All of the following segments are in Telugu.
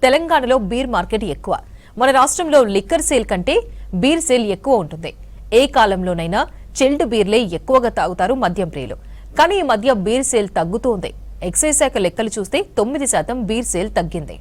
తెలంగాణలో బీర్ మార్కెట్ ఎక్కువ. మన రాష్ట్రంలో లిక్కర్ సేల్ కంటే బీర్ సేల్ ఎక్కువ ఉంటుంది. ఏ కాలంలోనైనా చిల్డ్ బీర్లే ఎక్కువగా తాగుతారు మద్యం ప్రియులు. కానీ ఈ మధ్య బీర్ సేల్ తగ్గుతోంది. ఎక్సైజ్ శాఖ లెక్కలు చూస్తే 9% బీర్ సేల్ తగ్గింది.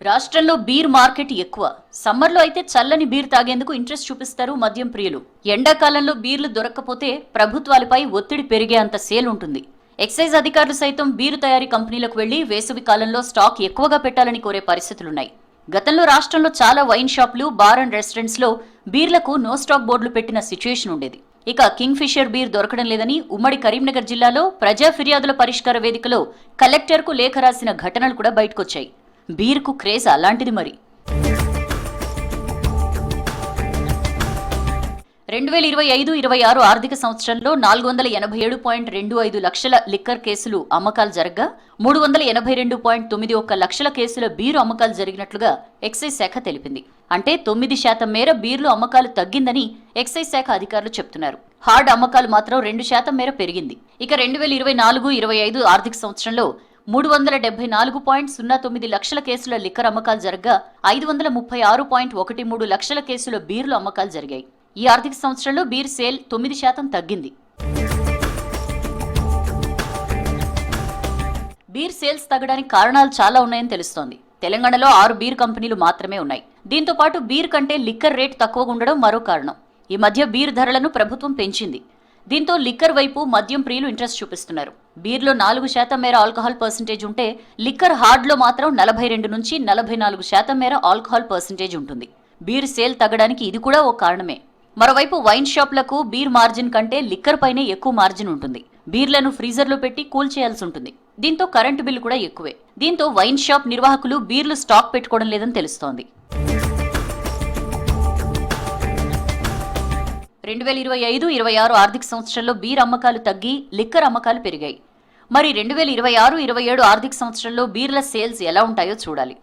రాష్ట్రంలో బీర్ మార్కెట్ ఎక్కువ. సమ్మర్లో అయితే చల్లని బీర్ తాగేందుకు ఇంట్రెస్ట్ చూపిస్తారు మద్యం ప్రియులు. ఎండాకాలంలో బీర్లు దొరక్కపోతే ప్రభుత్వాలపై ఒత్తిడి పెరిగే అంత సేల్ ఉంటుంది. ఎక్సైజ్ అధికారులు సైతం బీరు తయారీ కంపెనీలకు వెళ్లి వేసవి కాలంలో స్టాక్ ఎక్కువగా పెట్టాలని కోరే పరిస్థితులున్నాయి. గతంలో రాష్ట్రంలో చాలా వైన్ షాపులు, బార్ అండ్ రెస్టారెంట్స్ లో బీర్లకు నో స్టాక్ బోర్డులు పెట్టిన సిచ్యుయేషన్ ఉండేది. ఇక కింగ్ ఫిషర్ బీర్ దొరకడం లేదని ఉమ్మడి కరీంనగర్ జిల్లాలో ప్రజా ఫిర్యాదుల పరిష్కార వేదికలో కలెక్టర్కు లేఖ రాసిన ఘటనలు కూడా బయటకొచ్చాయి. బీర్కు క్రేజ్ అలాంటిది మరి. 2025-26 ఆర్థిక సంవత్సరంలో 487.25 లక్షల లిక్కర్ కేసులు అమ్మకాలు జరగ్గా 382.91 లక్షల కేసుల బీరు అమ్మకాలు జరిగినట్లుగా ఎక్సైజ్ శాఖ తెలిపింది. అంటే 9% మేర బీర్లు అమ్మకాలు తగ్గిందని ఎక్సైజ్ శాఖ అధికారులు చెప్తున్నారు. హార్డ్ అమ్మకాలు మాత్రం 2% మేర పెరిగింది. ఇక 2024-25 ఆర్థిక సంవత్సరంలో 374.09 లక్షల కేసుల లిక్కర్ అమ్మకాలు జరగ్గా 536.13 లక్షల కేసుల బీర్లు అమ్మకాలు జరిగాయి. ఈ ఆర్థిక సంవత్సరంలో బీర్ సేల్ 9% తగ్గింది. బీర్ సేల్స్ తగ్గడానికి కారణాలు చాలా ఉన్నాయని తెలుస్తోంది. తెలంగాణలో 6 బీర్ కంపెనీలు మాత్రమే ఉన్నాయి. దీంతో పాటు బీర్ కంటే లిక్కర్ రేట్ తక్కువగా ఉండడం మరో కారణం. ఈ మధ్య బీర్ ధరలను ప్రభుత్వం పెంచింది. దీంతో లిక్కర్ వైపు మద్యం ప్రియులు ఇంట్రెస్ట్ చూపిస్తున్నారు. బీర్లో 4% మేర ఆల్కహాల్ పర్సెంటేజ్ ఉంటే లిక్కర్ హార్డ్లో మాత్రం 42 నుంచి 44% మేర ఆల్కహాల్ పర్సెంటేజ్ ఉంటుంది. బీర్ సేల్ తగ్గడానికి ఇది కూడా ఓ కారణమే. మరోవైపు వైన్ షాప్లకు బీర్ మార్జిన్ కంటే లిక్కర్ పైనే ఎక్కువ మార్జిన్ ఉంటుంది. బీర్లను ఫ్రీజర్లో పెట్టి కూల్ చేయాల్సి ఉంటుంది. దీంతో కరెంటు బిల్లు కూడా ఎక్కువే. దీంతో వైన్ షాప్ నిర్వాహకులు బీర్లు స్టాక్ పెట్టుకోవడం లేదని తెలుస్తోంది. 2025-26 ఆర్థిక సంవత్సరంలో బీర్ అమ్మకాలు తగ్గి లిక్కర్ అమ్మకాలు పెరిగాయి. మరి 2026-27 ఆర్థిక సంవత్సరంలో బీర్ల సేల్స్ ఎలా ఉంటాయో చూడాలి.